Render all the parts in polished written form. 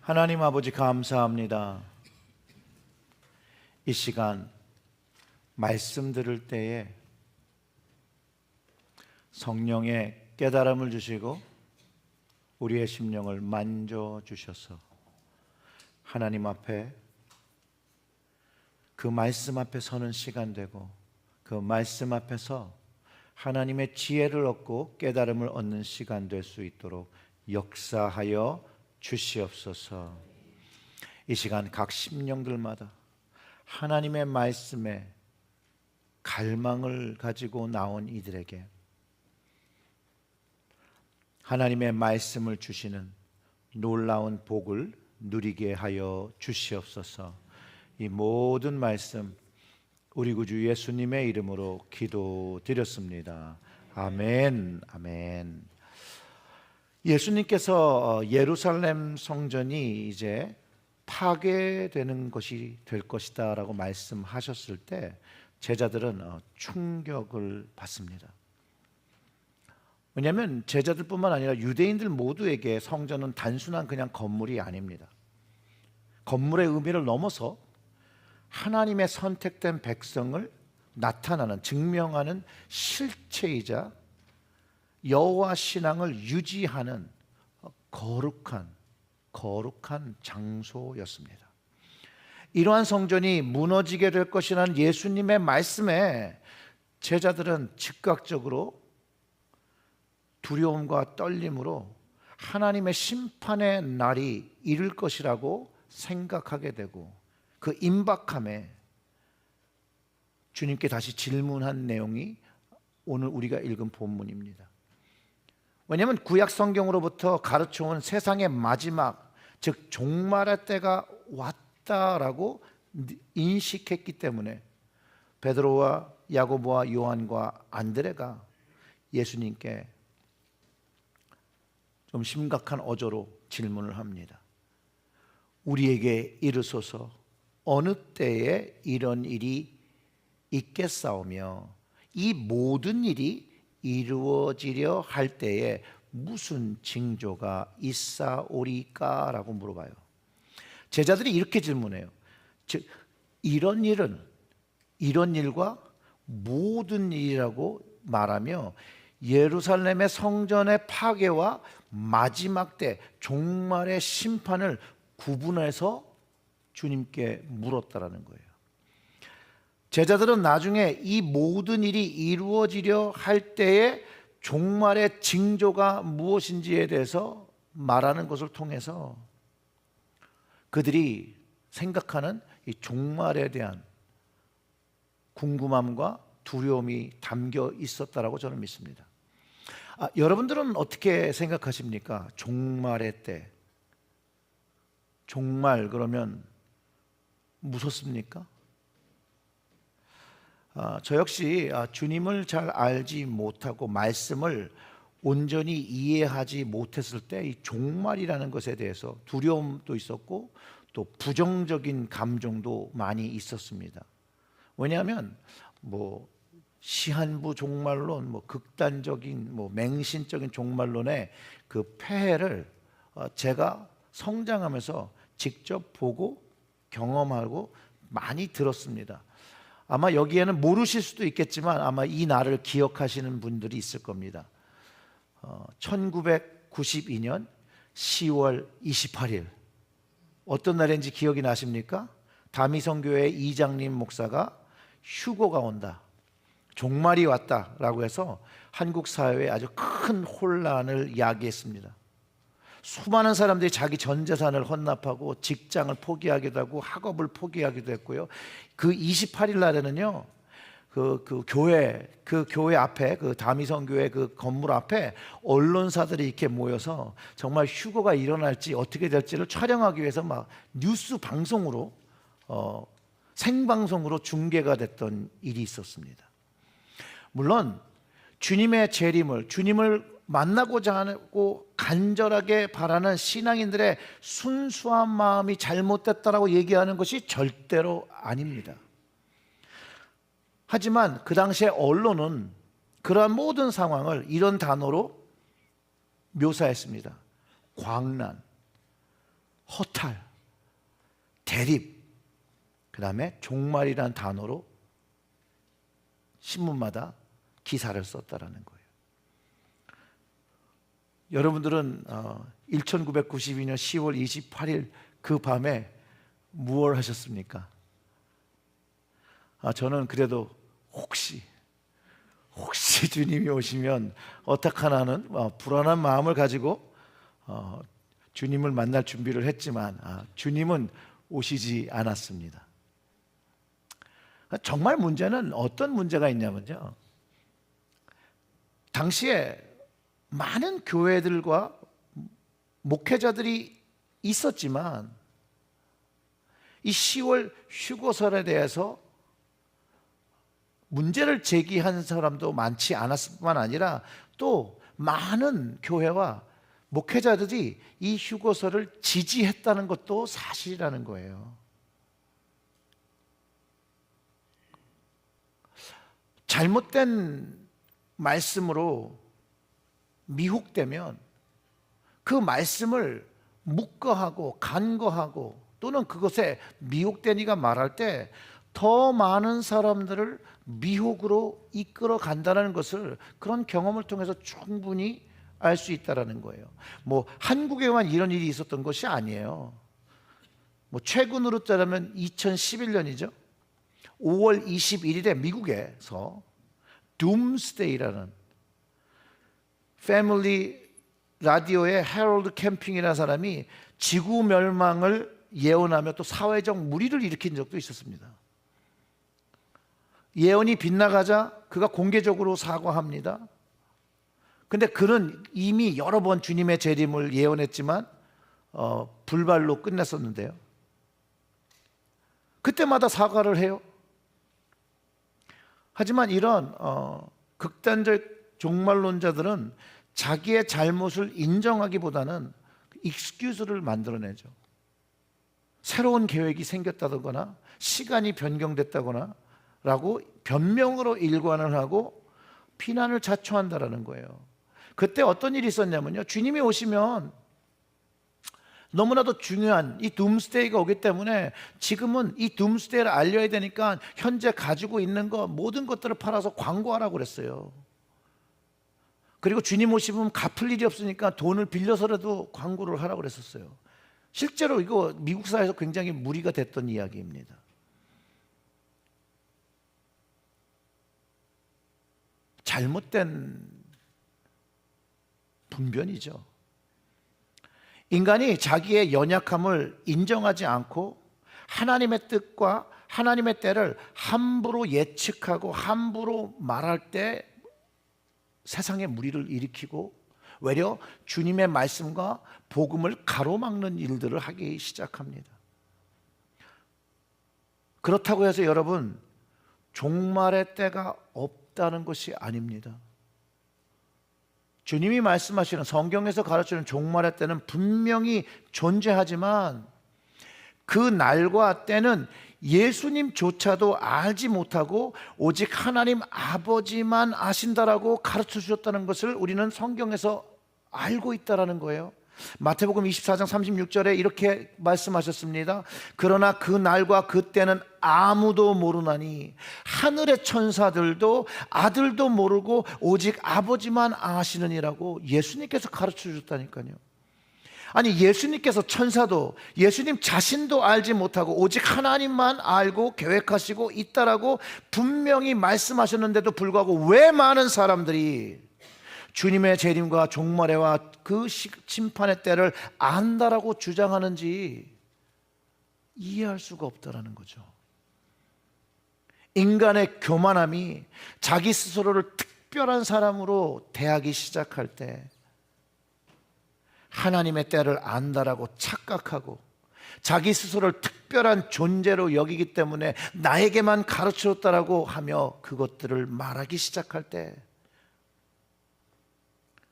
하나님 아버지 감사합니다. 이 시간 말씀 들을 때에 성령의 깨달음을 주시고 우리의 심령을 만져주셔서 하나님 앞에 그 말씀 앞에 서는 시간 되고 그 말씀 앞에서 하나님의 지혜를 얻고 깨달음을 얻는 시간 될 수 있도록 역사하여 주시옵소서. 이 시간 각 심령들마다 하나님의 말씀에 갈망을 가지고 나온 이들에게 하나님의 말씀을 주시는 놀라운 복을 누리게 하여 주시옵소서. 이 모든 말씀 우리 구주 예수님의 이름으로 기도드렸습니다. 아멘, 아멘. 예수님께서 예루살렘 성전이 이제 파괴되는 것이 될 것이다 라고 말씀하셨을 때 제자들은 충격을 받습니다. 왜냐하면 제자들뿐만 아니라 유대인들 모두에게 성전은 단순한 그냥 건물이 아닙니다. 건물의 의미를 넘어서 하나님의 선택된 백성을 나타나는, 증명하는 실체이자 여호와 신앙을 유지하는 거룩한 장소였습니다. 이러한 성전이 무너지게 될 것이라는 예수님의 말씀에 제자들은 즉각적으로 두려움과 떨림으로 하나님의 심판의 날이 이를 것이라고 생각하게 되고 그 임박함에 주님께 다시 질문한 내용이 오늘 우리가 읽은 본문입니다. 왜냐하면 구약 성경으로부터 가르쳐온 세상의 마지막, 즉 종말의 때가 왔다라고 인식했기 때문에 베드로와 야고보와 요한과 안드레가 예수님께 좀 심각한 어조로 질문을 합니다. 우리에게 이르소서 어느 때에 이런 일이 있겠사오며 이 모든 일이 이루어지려 할 때에 무슨 징조가 있사오리까? 라고 물어봐요. 제자들이 이렇게 질문해요. 즉 이런 일과 모든 일이라고 말하며 예루살렘의 성전의 파괴와 마지막 때 종말의 심판을 구분해서 주님께 물었다라는 거예요. 제자들은 나중에 이 모든 일이 이루어지려 할 때에 종말의 징조가 무엇인지에 대해서 말하는 것을 통해서 그들이 생각하는 이 종말에 대한 궁금함과 두려움이 담겨 있었다라고 저는 믿습니다. 여러분들은 어떻게 생각하십니까? 종말의 때. 종말 그러면 무섭습니까? 저 역시 주님을 잘 알지 못하고 말씀을 온전히 이해하지 못했을 때 이 종말이라는 것에 대해서 두려움도 있었고 또 부정적인 감정도 많이 있었습니다. 왜냐하면 시한부 종말론, 극단적인 맹신적인 종말론의 그 폐해를 제가 성장하면서 직접 보고 경험하고 많이 들었습니다. 아마 여기에는 모르실 수도 있겠지만 아마 이 날을 기억하시는 분들이 있을 겁니다. 1992년 10월 28일 어떤 날인지 기억이 나십니까? 다미성교회 이장님 목사가 휴거가 온다, 종말이 왔다라고 해서 한국 사회에 아주 큰 혼란을 야기했습니다. 수많은 사람들이 자기 전 재산을 헌납하고 직장을 포기하기도 하고 학업을 포기하기도 했고요. 그 28일 날에는요, 그 교회 앞에, 그 다미성교회 그 건물 앞에 언론사들이 이렇게 모여서 정말 휴거가 일어날지 어떻게 될지를 촬영하기 위해서 막 뉴스 방송으로 생방송으로 중계가 됐던 일이 있었습니다. 물론 주님의 재림을, 주님을 만나고자 하고 간절하게 바라는 신앙인들의 순수한 마음이 잘못됐다라고 얘기하는 것이 절대로 아닙니다. 하지만 그 당시에 언론은 그러한 모든 상황을 이런 단어로 묘사했습니다. 광란, 허탈, 대립, 그 다음에 종말이라는 단어로 신문마다 기사를 썼다라는 거예요. 여러분들은 1992년 10월 28일 그 밤에 무엇을 하셨습니까? 저는 그래도 혹시 주님이 오시면 어떡하나 하는 불안한 마음을 가지고 주님을 만날 준비를 했지만 주님은 오시지 않았습니다. 정말 문제는 어떤 문제가 있냐면요, 당시에 많은 교회들과 목회자들이 있었지만 이 10월 휴거설에 대해서 문제를 제기한 사람도 많지 않았을 뿐만 아니라 또 많은 교회와 목회자들이 이 휴거설을 지지했다는 것도 사실이라는 거예요. 잘못된 말씀으로 미혹되면 그 말씀을 묵과하고 간과하고 또는 그것에 미혹된 이가 말할 때 더 많은 사람들을 미혹으로 이끌어 간다는 것을 그런 경험을 통해서 충분히 알 수 있다는 거예요. 한국에만 이런 일이 있었던 것이 아니에요. 최근으로 따르면 2011년이죠. 5월 21일에 미국에서 둠스데이라는 패밀리 라디오의 해럴드 캠핑이라는 사람이 지구 멸망을 예언하며 또 사회적 물의를 일으킨 적도 있었습니다. 예언이 빗나가자 그가 공개적으로 사과합니다. 근데 그는 이미 여러 번 주님의 재림을 예언했지만 불발로 끝냈었는데요, 그때마다 사과를 해요. 하지만 이런 극단적 종말론자들은 자기의 잘못을 인정하기보다는 익스큐즈를 만들어내죠. 새로운 계획이 생겼다거나 시간이 변경됐다거나 라고 변명으로 일관을 하고 비난을 자초한다라는 거예요. 그때 어떤 일이 있었냐면요, 주님이 오시면 너무나도 중요한 이 둠스데이가 오기 때문에 지금은 이 둠스데이를 알려야 되니까 현재 가지고 있는 거 모든 것들을 팔아서 광고하라고 그랬어요. 그리고 주님 오시면 갚을 일이 없으니까 돈을 빌려서라도 광고를 하라고 그랬었어요. 실제로 이거 미국 사회에서 굉장히 무리가 됐던 이야기입니다. 잘못된 분변이죠. 인간이 자기의 연약함을 인정하지 않고 하나님의 뜻과 하나님의 때를 함부로 예측하고 함부로 말할 때 세상에 무리를 일으키고 외려 주님의 말씀과 복음을 가로막는 일들을 하기 시작합니다. 그렇다고 해서 여러분, 종말의 때가 없다는 것이 아닙니다. 주님이 말씀하시는, 성경에서 가르치는 종말의 때는 분명히 존재하지만 그 날과 때는 예수님조차도 알지 못하고 오직 하나님 아버지만 아신다라고 가르쳐 주셨다는 것을 우리는 성경에서 알고 있다라는 거예요. 마태복음 24장 36절에 이렇게 말씀하셨습니다. 그러나 그 날과 그 때는 아무도 모르나니 하늘의 천사들도 아들도 모르고 오직 아버지만 아시느니라고 예수님께서 가르쳐 주셨다니까요. 아니, 예수님께서 천사도 예수님 자신도 알지 못하고 오직 하나님만 알고 계획하시고 있다라고 분명히 말씀하셨는데도 불구하고 왜 많은 사람들이 주님의 재림과 종말에와 그 심판의 때를 안다라고 주장하는지 이해할 수가 없다라는 거죠. 인간의 교만함이 자기 스스로를 특별한 사람으로 대하기 시작할 때 하나님의 때를 안다라고 착각하고 자기 스스로를 특별한 존재로 여기기 때문에 나에게만 가르쳐줬다라고 하며 그것들을 말하기 시작할 때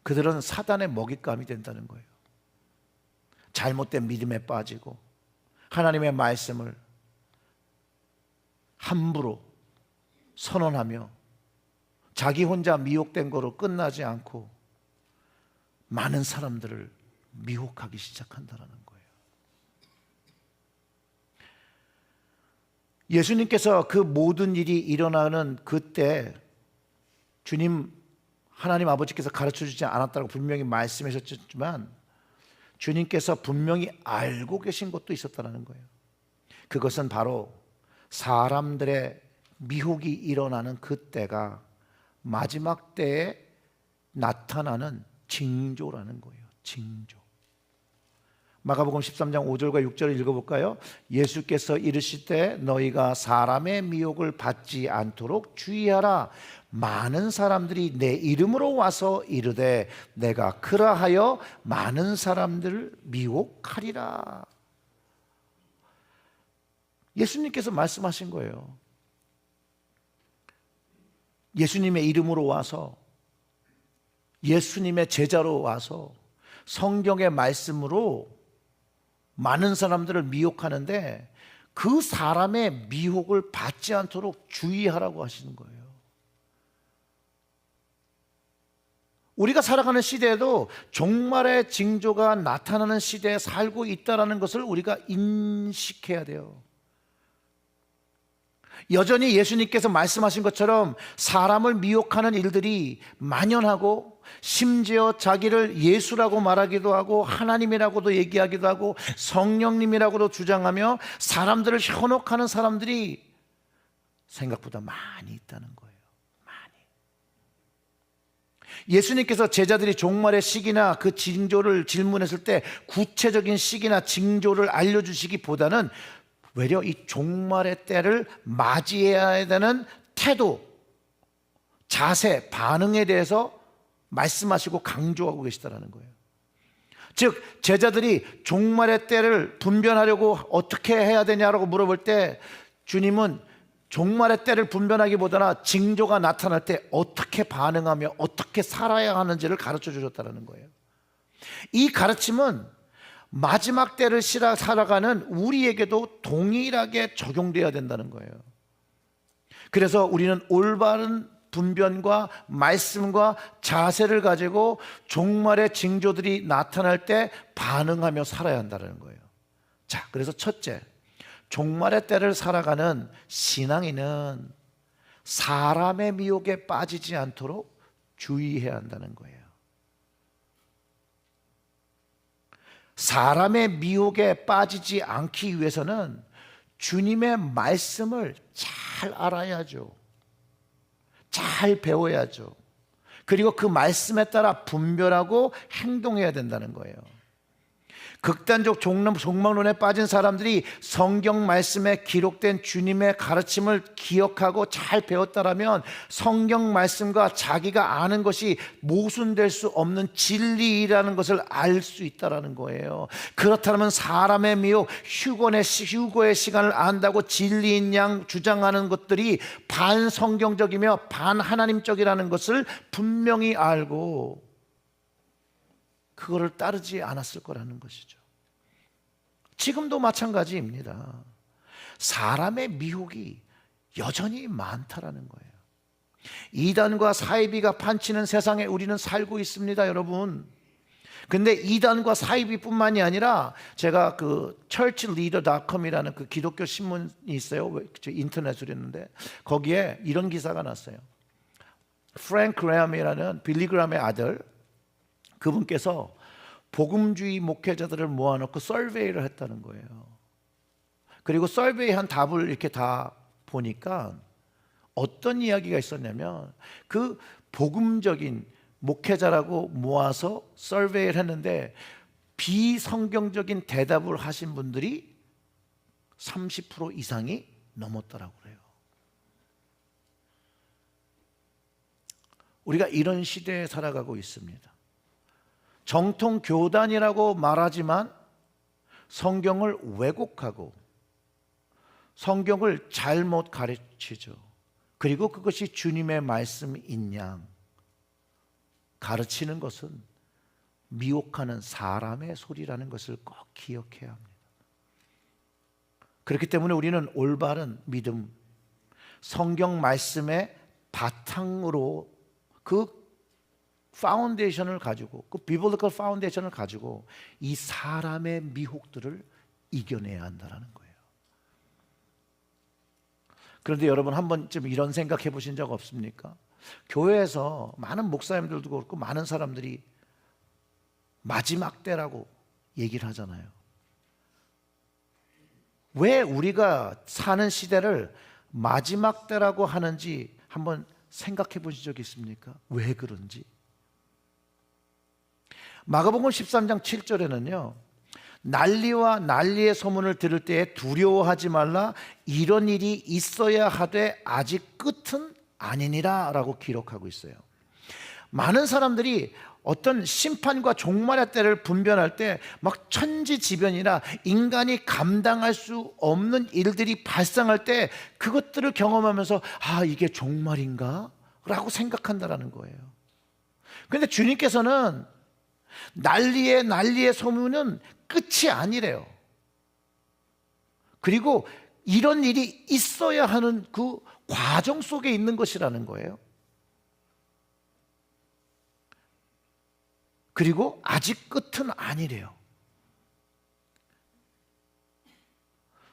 그들은 사단의 먹잇감이 된다는 거예요. 잘못된 믿음에 빠지고 하나님의 말씀을 함부로 선언하며 자기 혼자 미혹된 거로 끝나지 않고 많은 사람들을 미혹하기 시작한다는 거예요. 예수님께서 그 모든 일이 일어나는 그때 주님 하나님 아버지께서 가르쳐주지 않았다고 분명히 말씀하셨지만 주님께서 분명히 알고 계신 것도 있었다는 거예요. 그것은 바로 사람들의 미혹이 일어나는 그때가 마지막 때에 나타나는 징조라는 거예요. 징조. 마가복음 13장 5절과 6절을 읽어볼까요? 예수께서 이르시되 너희가 사람의 미혹을 받지 않도록 주의하라. 많은 사람들이 내 이름으로 와서 이르되 내가 그라하여 많은 사람들을 미혹하리라. 예수님께서 말씀하신 거예요. 예수님의 이름으로 와서, 예수님의 제자로 와서 성경의 말씀으로 많은 사람들을 미혹하는데 그 사람의 미혹을 받지 않도록 주의하라고 하시는 거예요. 우리가 살아가는 시대에도 종말의 징조가 나타나는 시대에 살고 있다는 것을 우리가 인식해야 돼요. 여전히 예수님께서 말씀하신 것처럼 사람을 미혹하는 일들이 만연하고 심지어 자기를 예수라고 말하기도 하고 하나님이라고도 얘기하기도 하고 성령님이라고도 주장하며 사람들을 현혹하는 사람들이 생각보다 많이 있다는 거예요. 많이. 예수님께서 제자들이 종말의 시기나 그 징조를 질문했을 때 구체적인 시기나 징조를 알려주시기보다는 외려 이 종말의 때를 맞이해야 되는 태도, 자세, 반응에 대해서 말씀하시고 강조하고 계시다는 거예요. 즉 제자들이 종말의 때를 분별하려고 어떻게 해야 되냐라고 물어볼 때 주님은 종말의 때를 분별하기보다는 징조가 나타날 때 어떻게 반응하며 어떻게 살아야 하는지를 가르쳐 주셨다는 거예요. 이 가르침은 마지막 때를 살아가는 우리에게도 동일하게 적용되어야 된다는 거예요. 그래서 우리는 올바른 분별과 말씀과 자세를 가지고 종말의 징조들이 나타날 때 반응하며 살아야 한다는 거예요. 자, 그래서 첫째, 종말의 때를 살아가는 신앙인은 사람의 미혹에 빠지지 않도록 주의해야 한다는 거예요. 사람의 미혹에 빠지지 않기 위해서는 주님의 말씀을 잘 알아야죠. 잘 배워야죠. 그리고 그 말씀에 따라 분별하고 행동해야 된다는 거예요. 극단적 종말론에 빠진 사람들이 성경 말씀에 기록된 주님의 가르침을 기억하고 잘 배웠다라면 성경 말씀과 자기가 아는 것이 모순될 수 없는 진리라는 것을 알 수 있다는 거예요. 그렇다면 사람의 미혹, 휴거의 시간을 안다고 진리인 양 주장하는 것들이 반성경적이며 반하나님적이라는 것을 분명히 알고 그거를 따르지 않았을 거라는 것이죠. 지금도 마찬가지입니다. 사람의 미혹이 여전히 많다라는 거예요. 이단과 사이비가 판치는 세상에 우리는 살고 있습니다, 여러분. 근데 이단과 사이비뿐만이 아니라 제가 그 churchleader.com이라는 그 기독교 신문이 있어요. 인터넷으로 했는데 거기에 이런 기사가 났어요. 프랭크 그레엄이라는 빌리 그레엄의 아들, 그분께서 복음주의 목회자들을 모아놓고 서베이를 했다는 거예요. 그리고 서베이한 답을 이렇게 다 보니까 어떤 이야기가 있었냐면 그 복음적인 목회자라고 모아서 서베이를 했는데 비성경적인 대답을 하신 분들이 30% 이상이 넘었다라고 그래요. 우리가 이런 시대에 살아가고 있습니다. 정통 교단이라고 말하지만 성경을 왜곡하고 성경을 잘못 가르치죠. 그리고 그것이 주님의 말씀인 양 가르치는 것은 미혹하는 사람의 소리라는 것을 꼭 기억해야 합니다. 그렇기 때문에 우리는 올바른 믿음, 성경 말씀의 바탕으로 그 파운데이션을 가지고, 그 비블리컬 파운데이션을 가지고 이 사람의 미혹들을 이겨내야 한다는 거예요. 그런데 여러분 한 번쯤 이런 생각해 보신 적 없습니까? 교회에서 많은 목사님들도 그렇고 많은 사람들이 마지막 때라고 얘기를 하잖아요. 왜 우리가 사는 시대를 마지막 때라고 하는지 한번 생각해 보신 적 있습니까? 왜 그런지. 마가복음 13장 7절에는요, 난리와 난리의 소문을 들을 때에 두려워하지 말라, 이런 일이 있어야 하되 아직 끝은 아니니라 라고 기록하고 있어요. 많은 사람들이 어떤 심판과 종말의 때를 분별할 때 막 천지지변이나 인간이 감당할 수 없는 일들이 발생할 때 그것들을 경험하면서 아, 이게 종말인가? 라고 생각한다라는 거예요. 그런데 주님께서는 난리의 소문은 끝이 아니래요. 그리고 이런 일이 있어야 하는 그 과정 속에 있는 것이라는 거예요. 그리고 아직 끝은 아니래요.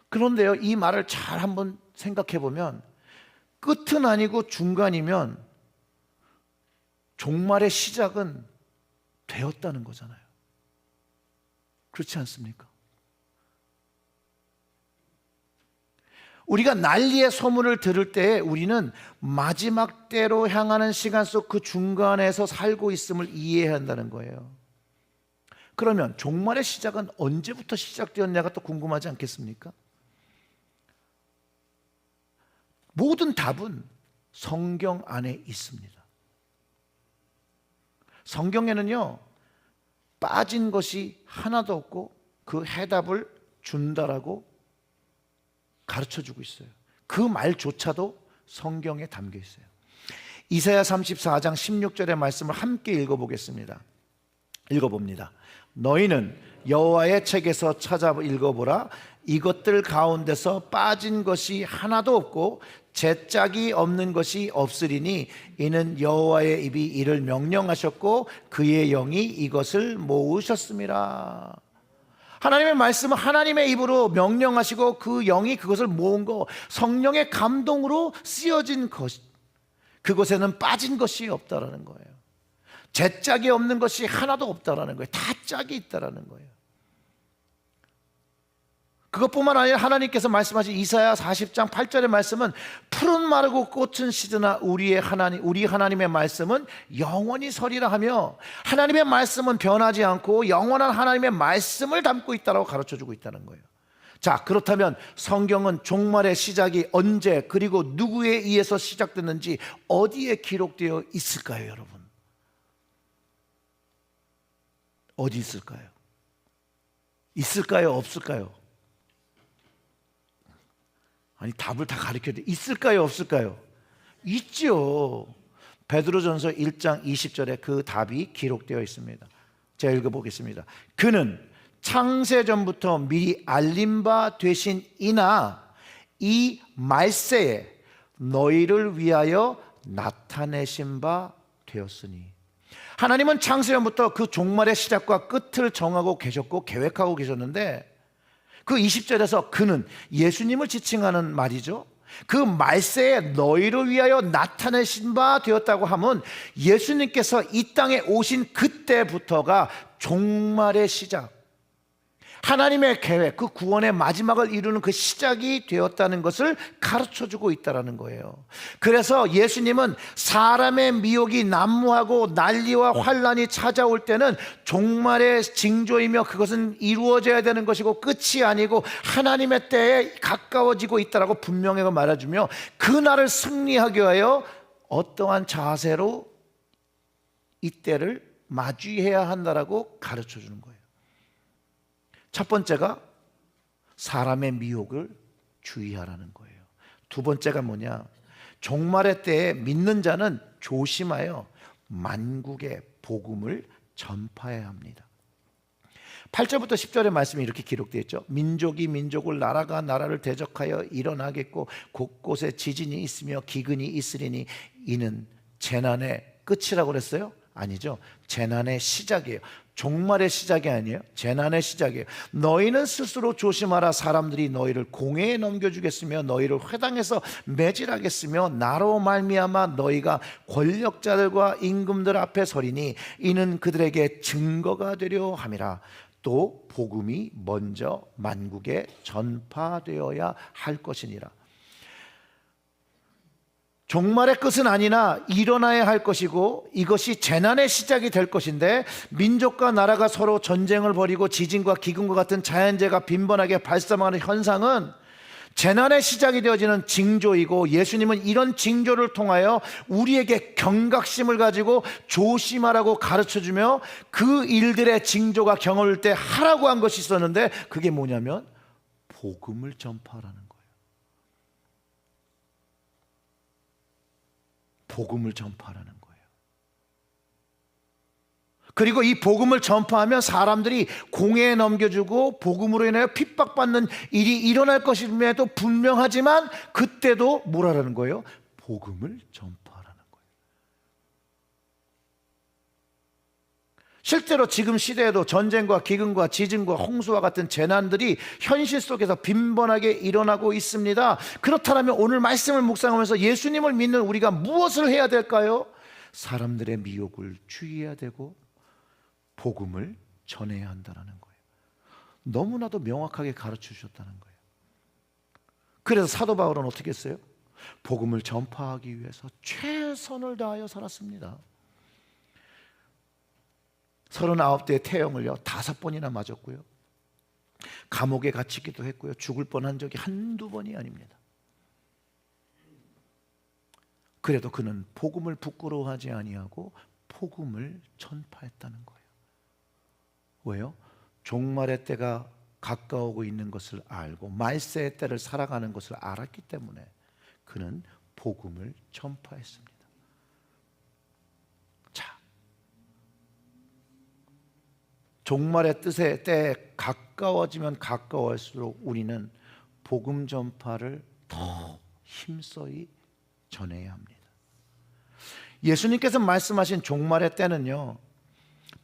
그런데요, 이 말을 잘 한번 생각해 보면 끝은 아니고 중간이면 종말의 시작은 되었다는 거잖아요. 그렇지 않습니까? 우리가 난리의 소문을 들을 때 우리는 마지막 때로 향하는 시간 속 그 중간에서 살고 있음을 이해해야 한다는 거예요. 그러면 종말의 시작은 언제부터 시작되었냐가 또 궁금하지 않겠습니까? 모든 답은 성경 안에 있습니다. 성경에는요, 빠진 것이 하나도 없고 그 해답을 준다라고 가르쳐주고 있어요. 그 말조차도 성경에 담겨 있어요. 이사야 34장 16절의 말씀을 함께 읽어보겠습니다. 읽어봅니다. 너희는 여호와의 책에서 찾아 읽어보라. 이것들 가운데서 빠진 것이 하나도 없고 제짝이 없는 것이 없으리니 이는 여호와의 입이 이를 명령하셨고 그의 영이 이것을 모으셨음이라. 하나님의 말씀은 하나님의 입으로 명령하시고 그 영이 그것을 모은 거, 성령의 감동으로 쓰여진 것, 그곳에는 빠진 것이 없다라는 거예요. 제짝이 없는 것이 하나도 없다라는 거예요. 다 짝이 있다라는 거예요. 그것뿐만 아니라 하나님께서 말씀하신 이사야 40장 8절의 말씀은 푸른 마르고 꽃은 시드나 우리 하나님의 말씀은 영원히 서리라 하며, 하나님의 말씀은 변하지 않고 영원한 하나님의 말씀을 담고 있다고 가르쳐주고 있다는 거예요. 자, 그렇다면 성경은 종말의 시작이 언제 그리고 누구에 의해서 시작됐는지 어디에 기록되어 있을까요, 여러분? 어디 있을까요? 있을까요, 없을까요? 아니, 답을 다 가르쳐야 돼. 있을까요, 없을까요? 있죠. 베드로전서 1장 20절에 그 답이 기록되어 있습니다. 제가 읽어보겠습니다. 그는 창세전부터 미리 알림 바 되신 이나 이 말세에 너희를 위하여 나타내신 바 되었으니. 하나님은 창세전부터 그 종말의 시작과 끝을 정하고 계셨고 계획하고 계셨는데, 그 20절에서 그는 예수님을 지칭하는 말이죠. 그 말세에 너희를 위하여 나타내신 바 되었다고 하면 예수님께서 이 땅에 오신 그때부터가 종말의 시작, 하나님의 계획, 그 구원의 마지막을 이루는 그 시작이 되었다는 것을 가르쳐주고 있다는 거예요. 그래서 예수님은 사람의 미혹이 난무하고 난리와 환란이 찾아올 때는 종말의 징조이며 그것은 이루어져야 되는 것이고 끝이 아니고 하나님의 때에 가까워지고 있다라고 분명하게 말해주며, 그날을 승리하기 위하여 어떠한 자세로 이 때를 맞이해야 한다라고 가르쳐주는 거예요. 첫 번째가 사람의 미혹을 주의하라는 거예요. 두 번째가 뭐냐? 종말의 때에 믿는 자는 조심하여 만국의 복음을 전파해야 합니다. 8절부터 10절의 말씀이 이렇게 기록되어 있죠. 민족이 민족을, 나라가 나라를 대적하여 일어나겠고 곳곳에 지진이 있으며 기근이 있으리니 이는 재난의 끝이라고 그랬어요? 아니죠. 재난의 시작이에요. 종말의 시작이 아니에요. 재난의 시작이에요. 너희는 스스로 조심하라. 사람들이 너희를 공회에 넘겨주겠으며 너희를 회당에서 매질하겠으며 나로 말미암아 너희가 권력자들과 임금들 앞에 서리니 이는 그들에게 증거가 되려 함이라. 또 복음이 먼저 만국에 전파되어야 할 것이니라. 종말의 끝은 아니나 일어나야 할 것이고 이것이 재난의 시작이 될 것인데, 민족과 나라가 서로 전쟁을 벌이고 지진과 기근과 같은 자연재해가 빈번하게 발생하는 현상은 재난의 시작이 되어지는 징조이고, 예수님은 이런 징조를 통하여 우리에게 경각심을 가지고 조심하라고 가르쳐주며 그 일들의 징조가 경험할 때 하라고 한 것이 있었는데, 그게 뭐냐면 복음을 전파하라는 거예요. 복음을 전파하라는 거예요. 그리고 이 복음을 전파하면 사람들이 공회에 넘겨주고 복음으로 인하여 핍박받는 일이 일어날 것임에도 분명하지만, 그때도 뭐라는 거예요? 복음을 전파하라는 거예요. 실제로 지금 시대에도 전쟁과 기근과 지진과 홍수와 같은 재난들이 현실 속에서 빈번하게 일어나고 있습니다. 그렇다면 오늘 말씀을 묵상하면서 예수님을 믿는 우리가 무엇을 해야 될까요? 사람들의 미혹을 주의해야 되고 복음을 전해야 한다는 거예요. 너무나도 명확하게 가르쳐 주셨다는 거예요. 그래서 사도 바울은 어떻게 했어요? 복음을 전파하기 위해서 최선을 다하여 살았습니다. 39대의 태형을요 5번이나 맞았고요, 감옥에 갇히기도 했고요, 죽을 뻔한 적이 한두 번이 아닙니다. 그래도 그는 복음을 부끄러워하지 아니하고 복음을 전파했다는 거예요. 왜요? 종말의 때가 가까우고 있는 것을 알고 말세의 때를 살아가는 것을 알았기 때문에 그는 복음을 전파했습니다. 자, 종말의 뜻의 때에 가까워지면 가까워질수록 우리는 복음 전파를 더 힘써이 전해야 합니다. 예수님께서 말씀하신 종말의 때는요,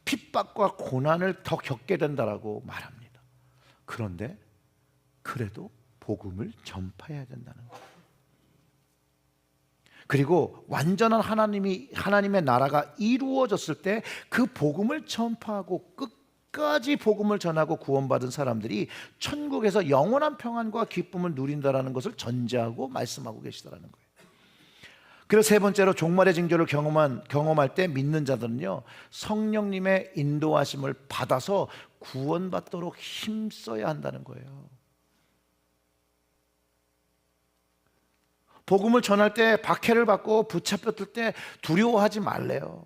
핍박과 고난을 더 겪게 된다라고 말합니다. 그런데 그래도 복음을 전파해야 된다는 거예요. 그리고 완전한 하나님의 나라가 이루어졌을 때 그 복음을 전파하고 끝까지 복음을 전하고 구원받은 사람들이 천국에서 영원한 평안과 기쁨을 누린다라는 것을 전제하고 말씀하고 계시다라는 거예요. 그래서 세 번째로 종말의 징조를 경험할 때 믿는 자들은요, 성령님의 인도하심을 받아서 구원받도록 힘써야 한다는 거예요. 복음을 전할 때 박해를 받고 붙잡혔을 때 두려워하지 말래요.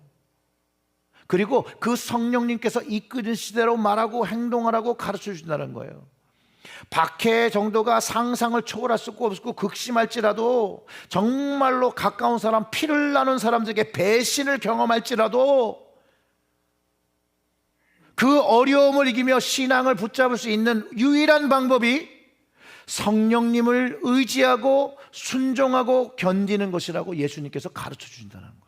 그리고 그 성령님께서 이끄시대로 말하고 행동하라고 가르쳐 주신다는 거예요. 박해 정도가 상상을 초월할 수 없고 극심할지라도, 정말로 가까운 사람, 피를 나눈 사람들에게 배신을 경험할지라도 그 어려움을 이기며 신앙을 붙잡을 수 있는 유일한 방법이 성령님을 의지하고 순종하고 견디는 것이라고 예수님께서 가르쳐 주신다는 거예요.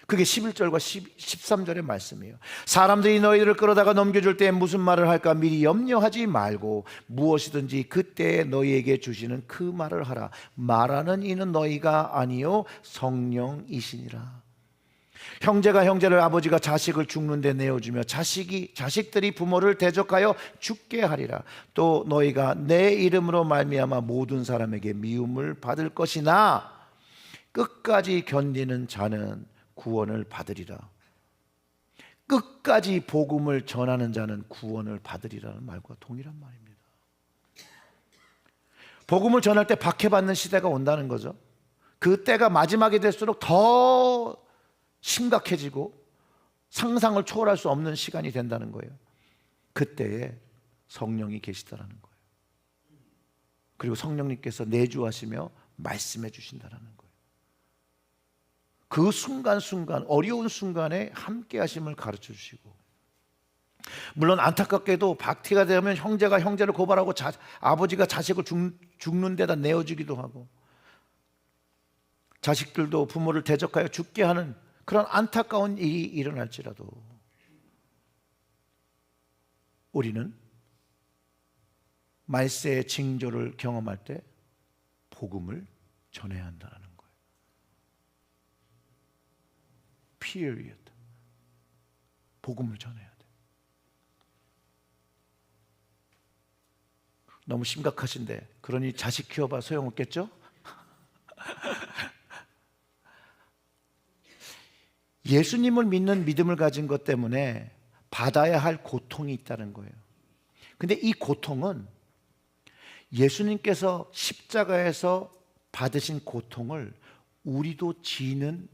그게 11절과 13절의 말씀이에요. 사람들이 너희들을 끌어다가 넘겨줄 때 무슨 말을 할까 미리 염려하지 말고 무엇이든지 그때에 너희에게 주시는 그 말을 하라. 말하는 이는 너희가 아니요 성령이시니라. 형제가 형제를, 아버지가 자식을 죽는 데 내어주며 자식들이 부모를 대적하여 죽게 하리라. 또 너희가 내 이름으로 말미암아 모든 사람에게 미움을 받을 것이나 끝까지 견디는 자는 구원을 받으리라. 끝까지 복음을 전하는 자는 구원을 받으리라는 말과 동일한 말입니다. 복음을 전할 때 박해받는 시대가 온다는 거죠. 그 때가 마지막이 될수록 더 심각해지고 상상을 초월할 수 없는 시간이 된다는 거예요. 그때에 성령이 계시다라는 거예요. 그리고 성령님께서 내주하시며 말씀해 주신다라는 거예요. 그 순간순간, 어려운 순간에 함께 하심을 가르쳐 주시고, 물론 안타깝게도 박해가 되면 형제가 형제를 고발하고 아버지가 자식을 죽는 데다 내어주기도 하고, 자식들도 부모를 대적하여 죽게 하는 그런 안타까운 일이 일어날지라도 우리는 말세의 징조를 경험할 때 복음을 전해야 한다는 거예요. Period. 복음을 전해야 돼. 너무 심각하신데, 그러니 자식 키워봐 소용없겠죠? 예수님을 믿는 믿음을 가진 것 때문에 받아야 할 고통이 있다는 거예요. 근데 이 고통은 예수님께서 십자가에서 받으신 고통을 우리도 지는,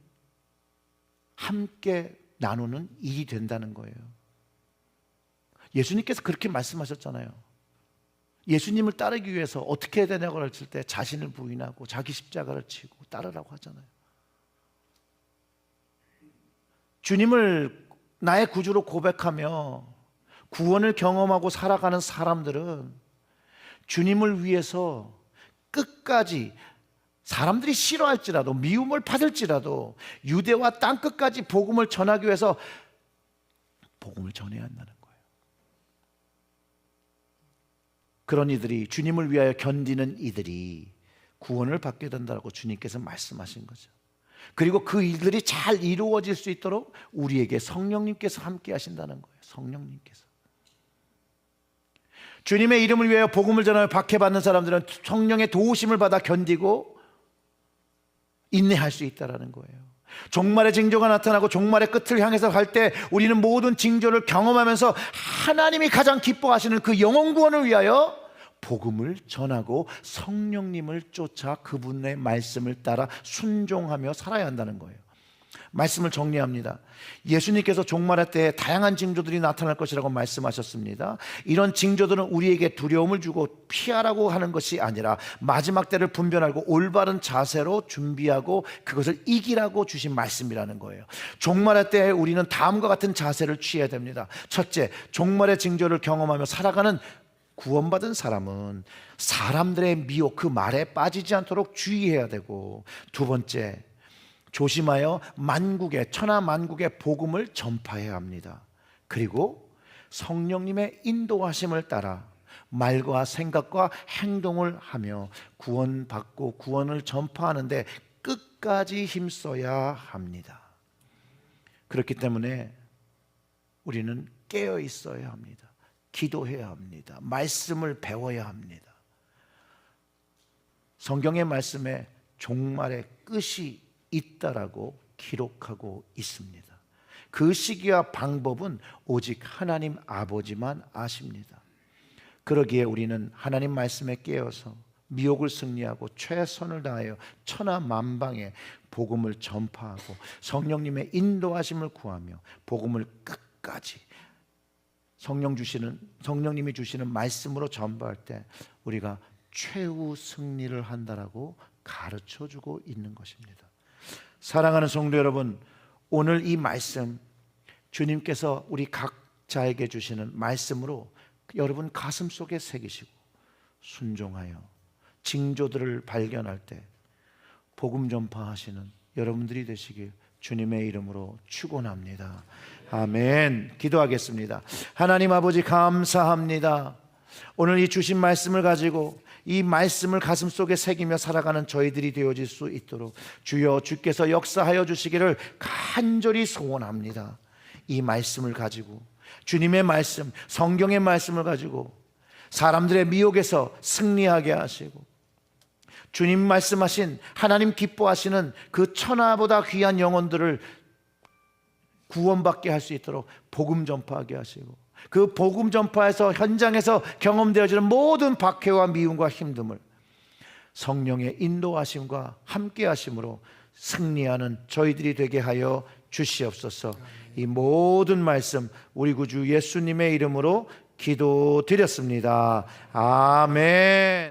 함께 나누는 일이 된다는 거예요. 예수님께서 그렇게 말씀하셨잖아요. 예수님을 따르기 위해서 어떻게 해야 되냐고 했을 때 자신을 부인하고 자기 십자가를 지고 따르라고 하잖아요. 주님을 나의 구주로 고백하며 구원을 경험하고 살아가는 사람들은 주님을 위해서 끝까지, 사람들이 싫어할지라도, 미움을 받을지라도 유대와 땅끝까지 복음을 전하기 위해서 복음을 전해야 한다는 거예요. 그런 이들이, 주님을 위하여 견디는 이들이 구원을 받게 된다고 주님께서 말씀하신 거죠. 그리고 그 일들이 잘 이루어질 수 있도록 우리에게 성령님께서 함께 하신다는 거예요. 성령님께서. 주님의 이름을 위하여 복음을 전하여 박해받는 사람들은 성령의 도우심을 받아 견디고 인내할 수 있다는 거예요. 종말의 징조가 나타나고 종말의 끝을 향해서 갈 때 우리는 모든 징조를 경험하면서 하나님이 가장 기뻐하시는 그 영혼 구원을 위하여 복음을 전하고 성령님을 쫓아 그분의 말씀을 따라 순종하며 살아야 한다는 거예요. 말씀을 정리합니다. 예수님께서 종말의 때에 다양한 징조들이 나타날 것이라고 말씀하셨습니다. 이런 징조들은 우리에게 두려움을 주고 피하라고 하는 것이 아니라 마지막 때를 분별하고 올바른 자세로 준비하고 그것을 이기라고 주신 말씀이라는 거예요. 종말의 때에 우리는 다음과 같은 자세를 취해야 됩니다. 첫째, 종말의 징조를 경험하며 살아가는 구원받은 사람은 사람들의 미혹, 그 말에 빠지지 않도록 주의해야 되고, 두 번째, 조심하여 만국에, 천하 만국에 복음을 전파해야 합니다. 그리고 성령님의 인도하심을 따라 말과 생각과 행동을 하며 구원받고 구원을 전파하는데 끝까지 힘써야 합니다. 그렇기 때문에 우리는 깨어 있어야 합니다. 기도해야 합니다. 말씀을 배워야 합니다. 성경의 말씀에 종말의 끝이 있다라고 기록하고 있습니다. 그 시기와 방법은 오직 하나님 아버지만 아십니다. 그러기에 우리는 하나님 말씀에 깨어서 미혹을 승리하고 최선을 다하여 천하 만방에 복음을 전파하고 성령님의 인도하심을 구하며 복음을 끝까지 성령님이 주시는 말씀으로 전파할 때 우리가 최후 승리를 한다라고 가르쳐주고 있는 것입니다. 사랑하는 성도 여러분, 오늘 이 말씀, 주님께서 우리 각자에게 주시는 말씀으로 여러분 가슴 속에 새기시고 순종하여 징조들을 발견할 때 복음 전파하시는 여러분들이 되시길 주님의 이름으로 축원합니다. 아멘. 기도하겠습니다. 하나님 아버지, 감사합니다. 오늘 이 주신 말씀을 가지고 이 말씀을 가슴속에 새기며 살아가는 저희들이 되어질 수 있도록 주여, 주께서 역사하여 주시기를 간절히 소원합니다. 이 말씀을 가지고, 주님의 말씀, 성경의 말씀을 가지고 사람들의 미혹에서 승리하게 하시고, 주님 말씀하신 하나님 기뻐하시는 그 천하보다 귀한 영혼들을 구원받게 할 수 있도록 복음 전파하게 하시고, 그 복음 전파에서 현장에서 경험되어지는 모든 박해와 미움과 힘듦을 성령의 인도하심과 함께하심으로 승리하는 저희들이 되게 하여 주시옵소서. 이 모든 말씀 우리 구주 예수님의 이름으로 기도드렸습니다. 아멘.